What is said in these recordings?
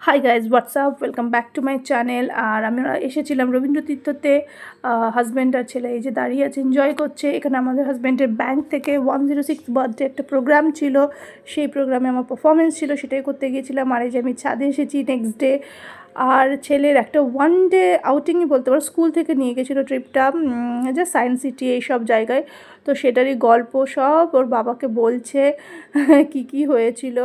High guys what's up welcome back to my channel. আর আমরা এসেছিলাম রবীন্দ্র তীর্থতে। হাজব্যান্ড আর ছেলে এই যে দাঁড়িয়ে আছে, এনজয় করছে। এখানে আমাদের হাজব্যান্ডের ব্যাংক থেকে 106 বার্থডে একটা প্রোগ্রাম ছিল, সেই প্রোগ্রামে আমার পারফরমেন্স ছিল, সেটাই করতে গিয়েছিলাম। আর এই যে আমি ছাদে এসেছি নেক্সট ডে। আর ছেলের একটা ওয়ান ডে আউটিংই বলতে পারো, স্কুল থেকে নিয়ে গেছিলো ট্রিপটা, যে সায়েন্স সিটি এইসব জায়গায়। তো সেটারই গল্প সব ওর বাবাকে বলছে কি কি হয়েছিল।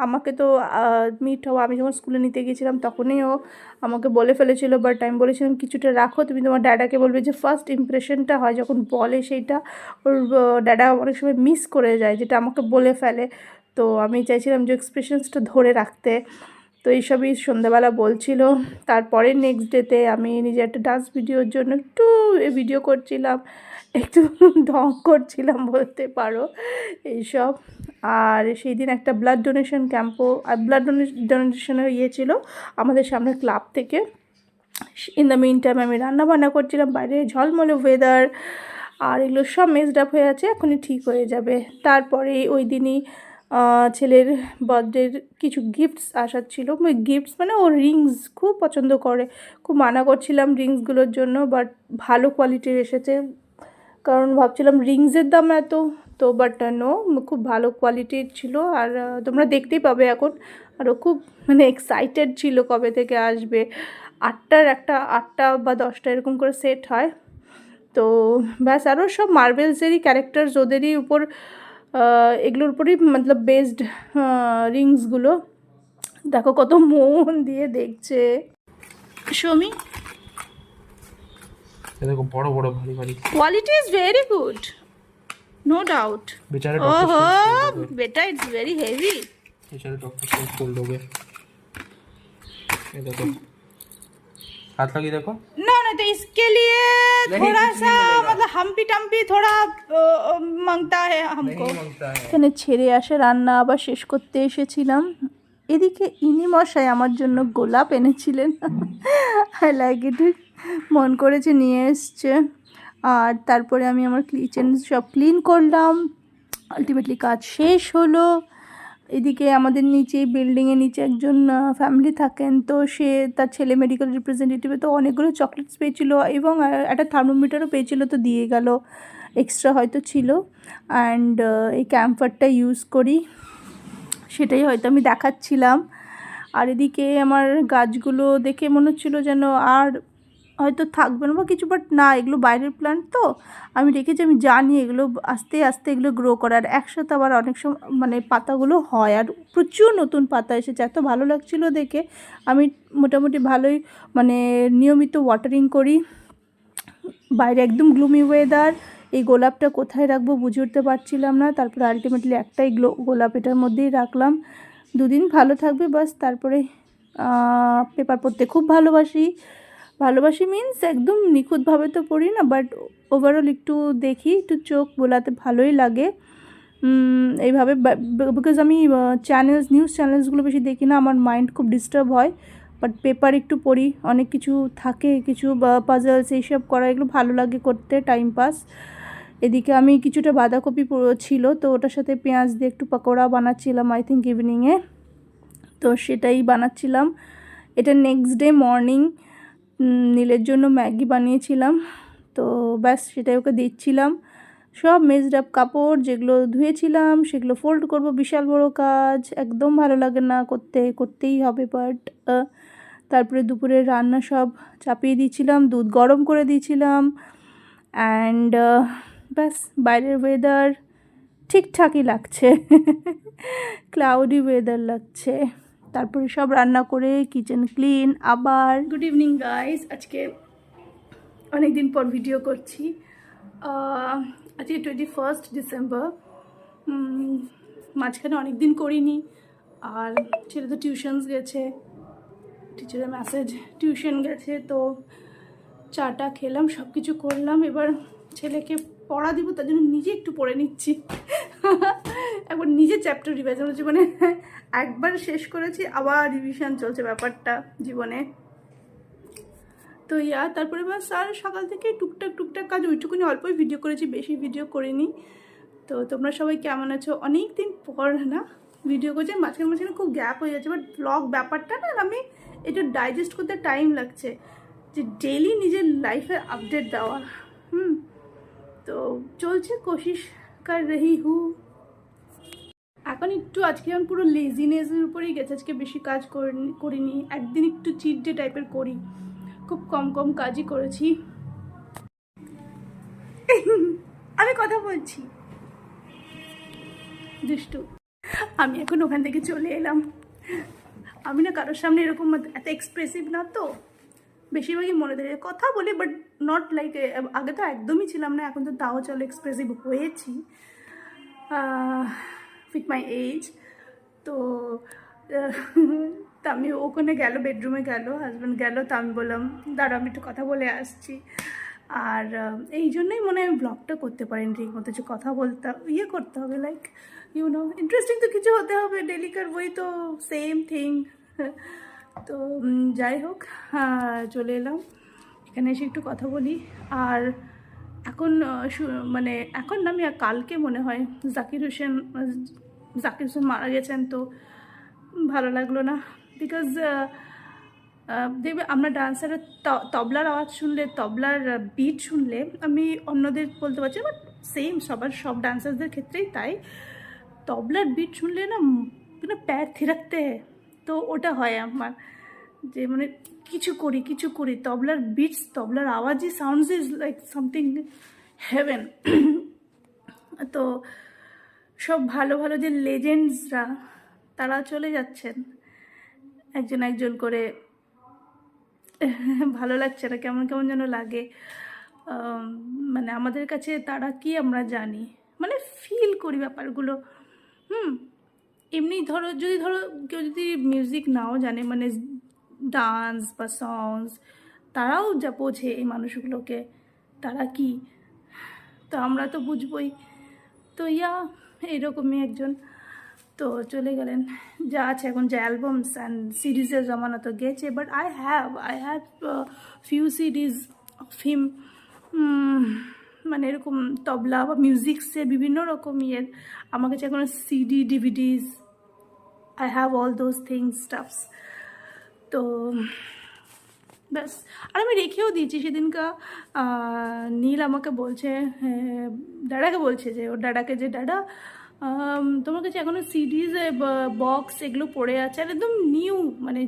আমাকে তো মিট হওয়া, আমি যখন স্কুলে নিতে গিয়েছিলাম তখনই ও আমাকে বলে ফেলেছিল, বাট আমি বলেছিলাম কিছুটা রাখো, তুমি তোমার ড্যাডাকে বলবে। যে ফার্স্ট ইমপ্রেশনটা হয় যখন বলে, সেইটা ওর ড্যাডা অনেক সময় মিস করে যায়, যেটা আমাকে বলে ফেলে। তো আমি চাইছিলাম যে এক্সপ্রেশনসটা ধরে রাখতে। তো এইসবই সন্ধ্যাবেলা বলছিল। তারপরে নেক্সট ডেতে আমি নিজে একটা ডান্স ভিডিওর জন্য একটু ভিডিও করছিলাম, একটু ঢং করছিলাম বলতে পারো এইসব। আর সেই দিন একটা ব্লাড ডোনেশন ক্যাম্পও, ব্লাড ডোনেশনের ছিল আমাদের সামনে ক্লাব থেকে। ইন দ্য মিন টাইম আমি রান্নাবান্না করছিলাম, বাইরে ঝলমলে ওয়েদার, আর এগুলো সব মেসড আপ হয়ে আছে, এখনই ঠিক হয়ে যাবে। তারপরে ওই দিনই ছেলের বার্থডের কিছু গিফটস আসার ছিল। গিফটস মানে ও রিংস খুব পছন্দ করে, খুব মানা করছিলাম রিংসগুলোর জন্য, বাট ভালো কোয়ালিটির এসেছে। কারণ ভাবছিলাম রিংসের দাম এত, তো বাট নো, খুব ভালো কোয়ালিটির ছিল। আর তোমরা দেখতেই পাবে এখন। আরও খুব এক্সাইটেড ছিল কবে থেকে আসবে। 8টা বা 10টা এরকম করে সেট হয়। তো ব্যাস, আরও সব মার্বেলসেরই ক্যারেক্টার্স, ওদেরই উপর, এগুলোর উপরই বেসড রিংসগুলো। দেখো কত মন দিয়ে দেখছে সমি। দেখো বড় বড় ভারী ভারী, quality is very good, no doubt. बेचारे ओहो डॉक्टर बेटा, इट्स वेरी हेवी। बेचारे डॉक्टर से फोल्ड हो गए। ये देखो, हाथ लगी देखो। ना ना, तो इसके लिए थोड़ा सा हम्पी टम्पी थोड़ा मांगता है हमको। नहीं मांगता है। এখানে ছেড়ে আসে রান্না আবার শেষ করতে এসেছিলাম। এদিকে ইনি মশাই আমার জন্য গোলাপ এনেছিলেন। আই লাইক ইট, মন করেছে নিয়ে এসছে। আর তারপরে আমি আমার কিচেন সব ক্লিন করলাম, আলটিমেটলি কাজ শেষ হলো। এদিকে আমাদের নিচে, বিল্ডিংয়ের নিচে একজন ফ্যামিলি থাকেন, তো সে তার ছেলে মেডিকেল রিপ্রেজেন্টেটিভে, তো অনেকগুলো চকলেটস পেয়েছিলো এবং একটা থার্মোমিটারও পেয়েছিলো, তো দিয়ে গেল, এক্সট্রা হয়তো ছিল। অ্যান্ড এই ক্যাম্পারটা ইউজ করি, সেটাই হয়তো আমি দেখাচ্ছিলাম। আর এদিকে আমার গাছগুলো দেখে মনে হচ্ছিলো যেন আর হয়তো থাকবে না বা কিছু, বাট না, এগুলো বাইরের প্ল্যান্ট তো আমি রেখেছি, আমি জানি এগুলো আস্তে আস্তে এগুলো গ্রো করার। একসাথে আবার অনেক সময় পাতাগুলো হয়, আর প্রচুর নতুন পাতা এসেছে, এত ভালো লাগছিলো দেখে। আমি মোটামুটি ভালোই নিয়মিত ওয়াটারিং করি। বাইরে একদম গ্লুমি ওয়েদার, এই গোলাপটা কোথায় রাখবো বুঝে উঠতে পারছিলাম না। তারপরে আলটিমেটলি একটাই গোলাপ এটার মধ্যেই রাখলাম। দুদিন ভালো থাকবে বাস। তারপরে পেপার পড়তে খুব ভালোবাসি মিন্স একদম নিখুঁতভাবে তো পড়ি না, বাট ওভারঅল একটু দেখি, একটু চোখ বোলাতে ভালোই লাগে এইভাবে। বিকজ আমি নিউজ চ্যানেলসগুলো বেশি দেখি না, আমার মাইন্ড খুব ডিস্টার্ব হয়। বাট পেপার একটু পড়ি, অনেক কিছু থাকে, কিছু পাজলস এইসব করা, এগুলো ভালো লাগে করতে, টাইম পাস। এদিকে আমি কিছুটা বাঁধাকপি ছিল, তো ওটার সাথে পেঁয়াজ দিয়ে একটু পকোড়া বানাচ্ছিলাম, আই থিঙ্ক ইভিনিংয়ে, তো সেটাই বানাচ্ছিলাম। এটা নেক্সট ডে মর্নিং নীলের জন্য ম্যাগি বানিয়েছিলাম, তো ব্যাস সেটাই ওকে দিচ্ছিলাম। সব মেজড আপ কাপড় যেগুলো ধুয়েছিলাম সেগুলো ফোল্ড করব, বিশাল বড় কাজ, একদম ভালো লাগে না, করতেই হবে। বাট তারপরে দুপুরে রান্না সব চাপিয়ে দিয়েছিলাম, দুধ গরম করে দিয়েছিলাম। অ্যান্ড ব্যাস, বাইরের ওয়েদার ঠিকঠাকই লাগছে, ক্লাউডি ওয়েদার লাগছে। তারপরে সব রান্না করে কিচেন ক্লিন আবার। গুড ইভিনিং গাইস, আজকে অনেক দিন পর ভিডিও করছি। আজকে 21 ডিসেম্বর। মাঝখানে অনেক দিন করিনি, আর ছেলে তো টিউশনস গেছে, টিচারের মেসেজ, টিউশন গেছে, তো চাটা খেলাম, সব কিছু করলাম। এবার ছেলেকে পড়া দিব, তার জন্য নিজে একটু পড়ে নিচ্ছি। একবার নিজে চ্যাপ্টার রিভাইজ হচ্ছে, একবার শেষ করেছি, আবার রিভিশন চলছে ব্যাপারটা জীবনে। তো তারপরে বাস, আর সকাল থেকে টুকটাক কাজ, ওইটুকুনি অল্পই ভিডিও করেছি, বেশি ভিডিও করিনি। তো তোমরা সবাই কেমন আছো? অনেক দিন পর না, ভিডিও করছি, মাঝখানে মাঝখানে খুব গ্যাপ হয়ে যাচ্ছে, বাট ব্লগ ব্যাপারটা না আমি একটু ডাইজেস্ট করতে টাইম লাগছে, যে ডেইলি নিজের লাইফের আপডেট দেওয়া। তো চলছে, কোশিশ কর রহি হু। এখন একটু আজকে আমি পুরো লেজিনেসের উপরেই গেছে, আজকে বেশি কাজ করিনি, একদিন একটু চিট ডে টাইপের করি, খুব কম কম কাজই করেছি। আমি কথা বলছি দুষ্টু। আমি এখন ওখান থেকে চলে এলাম। আমি না কারোর সামনে এরকম এত এক্সপ্রেসিভ না, তো বেশিরভাগই মনে থাকে কথা বলি, বাট নট লাইক, আগে তো একদমই ছিলাম না, এখন তো তাও চলো এক্সপ্রেসিভ হয়েছি উইথ মাই এজ। তো তা আমি ওখানে গেল, বেডরুমে গেল, হাজব্যান্ড গেল, তা আমি বললাম দাঁড়া আমি একটু কথা বলে আসছি। আর এই জন্যই মনে হয় আমি ব্লগটা করতে পারিনি ঠিক মতো, যে কথা বলতে করতে হবে, লাইক ইন্টারেস্টিং তো কিছু হতে হবে, ডেলিকার বই তো সেম থিং। তো যাই হোক, চলে এলাম এখানে এসে একটু কথা বলি। আর এখন মানে এখন না, আমি কালকে মনে হয় জাকির হোসেন মারা গেছেন, তো ভালো লাগলো না। বিকজ দেখবে আমরা ডান্সারের তবলার আওয়াজ শুনলে, তবলার বিট শুনলে, আমি অন্যদের বলতে পারছি, বাট সেম সব ডান্সারদের ক্ষেত্রেই তাই, তবলার বিট শুনলে না প্যার থিরকতে, তো ওটা হয় আমার, যে মানে কিছু করি তবলার বিটস, তবলার আওয়াজই sounds is like something heaven. তো সব ভালো ভালো যে লেজেন্ডসরা, তারা চলে যাচ্ছেন একজন একজন করে। ভালো লাগছে না, কেমন কেমন যেন লাগে। মানে আমাদের কাছে তারা কি আমরা জানি, মানে ফিল করি ব্যাপারগুলো। এমনি ধরো কেউ যদি মিউজিক নাও জানে, মানে ডান্স বা সংস, তারাও যা বোঝে এই মানুষগুলোকে, তারা কি, তো আমরা তো বুঝবই। তো এইরকমই একজন তো চলে গেলেন। যা আছে এখন, যে অ্যালবামস অ্যান্ড সিরিজের জমানা তো গেছে, but I have few series of him, মানে এরকম তবলা বা মিউজিক্সের বিভিন্ন রকম আমার কাছে এখন CD DVDs, I have all those things stuffs. তো ব্যাস, আর আমি রেখেও দিয়েছি। সেদিনকা নীল আমাকে বলছে, দাদাকে বলছে, যে ওর দাদাকে, যে দাদা তোমার কাছে এখনও সিডিজ বক্স এগুলো পড়ে আছে, আর একদম নিউ, মানে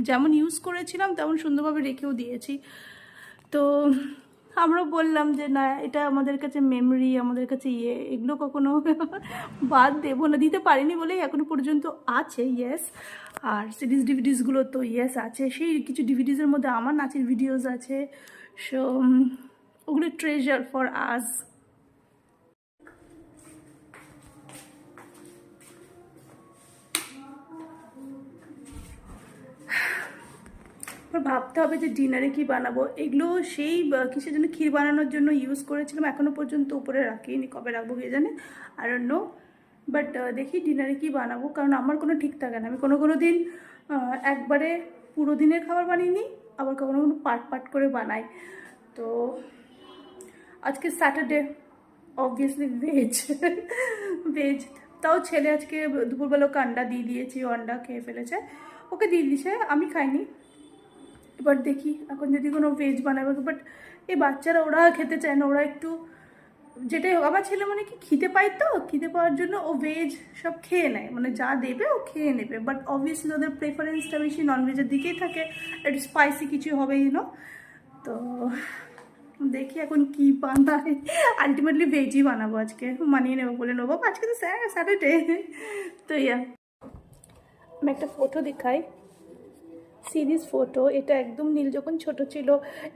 যেমন ইউজ করেছিলাম তেমন সুন্দরভাবে রেখেও দিয়েছি। তো আমরা বললাম যে না, এটা আমাদের কাছে মেমরি, আমাদের কাছে এগুলো কখনো বাদ দেবো না, দিতে পারিনি বলেই এখনো পর্যন্ত আছে। ইয়েস, আর সিরিজ ডিভিডিসগুলো তো ইয়েস আছে, সেই কিছু ডিভিডিসের মধ্যে আমার নাচের ভিডিওস আছে, সো ওগুলো ট্রেজার ফর আস। ভাবতে হবে যে ডিনারে কি বানাবো। এগুলো সেই কিসের জন্য, ক্ষীর বানানোর জন্য ইউজ করেছিলাম, এখনও পর্যন্ত উপরে রাখিনি, কবে রাখবো কে জানে, আই ডোন্ট নো। বাট দেখি ডিনারে কি বানাবো, কারণ আমার কোনো ঠিক থাকে না। আমি কোনো দিন একবারে পুরো দিনের খাবার বানিয়ে নিই, আবার কখনো পার্ট করে বানাই। তো আজকে স্যাটারডে, অবভিয়াসলি ভেজ। তাও ছেলে আজকে দুপুরবেলা ওকে আন্ডা দিয়ে দিয়েছি, ও আন্ডা খেয়ে ফেলেছে, ওকে দিয়ে দিয়েছে, আমি খাইনি। এবার দেখি এখন যদি কোনো ভেজ বানাবে, বাট এই বাচ্চারা ওরা খেতে চায় না, ওরা একটু যেটাই হোক, আমার ছেলে মানে কি খিদে পায়, তো খিদে পাওয়ার জন্য ও ভেজ সব খেয়ে নেয়, মানে যা দেবে ও খেয়ে নেবে, বাট অবভিয়াসলি ওদের প্রেফারেন্সটা বেশি ননভেজের দিকেই থাকে, একটু স্পাইসি কিছু হবে তো দেখি এখন কি বানাই, আলটিমেটলি ভেজই বানাবো আজকে, মানিয়ে নেবো বলে নেবো, আজকে তো স্যাটারডে। তো আমি একটা ফটো দেখাই, সিরিজ ফটো, এটা একদম নীল যখন ছোট ছিল,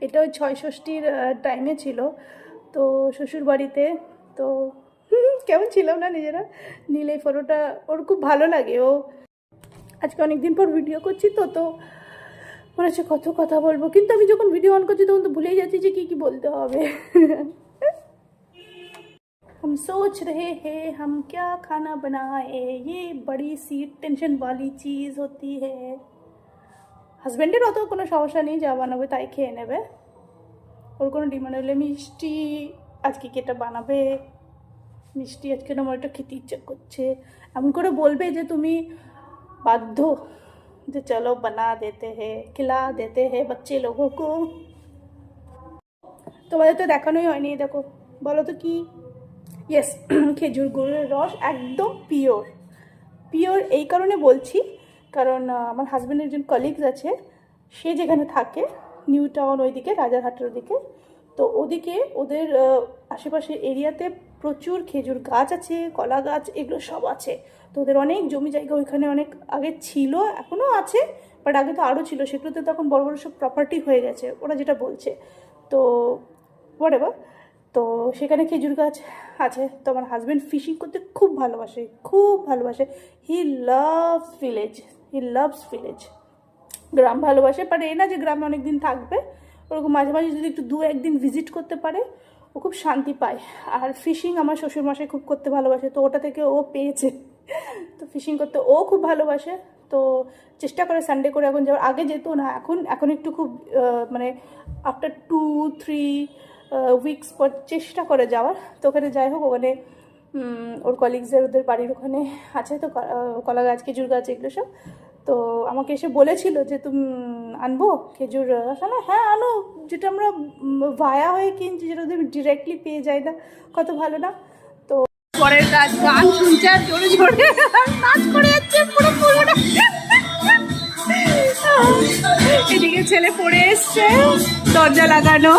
এটা ওই ৬ষষ্ঠীর টাইমে ছিল, তো শ্বশুর বাড়িতে। তো কেমন ছিলাম না নিজেরা, নীল এই ফটোটা ওর খুব ভালো লাগে। ও আজকে অনেক দিন পর ভিডিও করছি, তো মনে হচ্ছে কত কথা বলবো, কিন্তু আমি যখন ভিডিও অন করছি তখন তো ভুলেই যাচ্ছি যে কী বলতে হবে। हम सोच रहे हैं हम क्या खाना बनाए, ये बड़ी सी टेंशन वाली चीज़ होती है। হাজব্যান্ডের অত কোনো সমস্যা নেই, যা বানাবে তাই খেয়ে নেবে, ওর কোনো ডিমান্ড হলে মিষ্টি আজকে কেটা বানাবে, মিষ্টি আজকে না আমার একটা খেতে ইচ্ছা করছে। এমন করে বলবে যে তুমি বাধ্য যে চলো বানা দেতে হে খিলা দেতে হে বাচ্চে লোগো কো। তোমাদের তো দেখানোই হয়নি, দেখো বলো তো কি। ইয়েস, খেজুর গুড়ের রস একদম পিওর। পিওর এই কারণে বলছি কারণ আমার হাজব্যান্ডের একজন কলিগস আছে, সে যেখানে থাকে নিউ টাউন ওইদিকে রাজারহাটের ওদিকে, তো ওদিকে ওদের আশেপাশে এরিয়াতে প্রচুর খেজুর গাছ আছে, কলা গাছ, এগুলো সব আছে। তো ওদের অনেক জমি জায়গা ওইখানে অনেক আগে ছিল, এখনও আছে, বাট আগে তো আরও ছিল, সেগুলোতে তখন বড় বড় সব প্রপার্টি হয়ে গেছে ওরা যেটা বলছে। তো হোয়াটএভার, তো সেখানে খেজুর গাছ আছে। তো আমার হাজব্যান্ড ফিশিং করতে খুব ভালোবাসে, খুব ভালোবাসে। হি লাভস ভিলেজ, গ্রাম ভালোবাসে, বাট এই না যে গ্রামে অনেক দিন থাকবে, ওরকম মাঝে মাঝে যদি একটু 2-1 দিন ভিজিট করতে পারে ও খুব শান্তি পায়। আর ফিশিং আমার শ্বশুরমশাই খুব করতে ভালোবাসে, তো ওটা থেকে ও পেয়েছে। তো ফিশিং করতে ও খুব ভালোবাসে, তো চেষ্টা করে সানডে করে এখন যাওয়ার। আগে যেত না, এখন একটু খুব মানে আফটার 2-3 উইকস পর চেষ্টা করে যাওয়ার। তো ওখানে যাই হোক, ওখানে ওর কলিগসদের ওদের বাড়ির ওখানে আছে তো কলা গাছ, খেজুর গাছ, এগুলো সব। তো আমাকে এসে বলেছিল যে তুমি আনবো খেজুর রস। না হ্যাঁ আনো, যেটা আমরা ভায়া হয়ে কিনছি, যেটা ওদের ডিরেক্টলি পেয়ে যায় না, কত ভালো না। তো পরের কাজ গান শুনছে আর জোরে জোরে নাচ করে যাচ্ছে পুরো পুরোটা। এদিকে ছেলে পড়ে এসছে, দরজা লাগানো,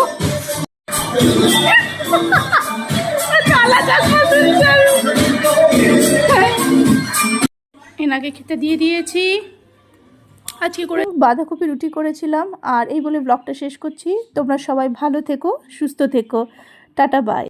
এনাকে খেতে দিয়ে দিয়েছি। আজকে করে বাঁধাকপি রুটি করেছিলাম। আর এই বলে ব্লগটা শেষ করছি। তোমরা সবাই ভালো থেকো, সুস্থ থেকো, টাটা বাই।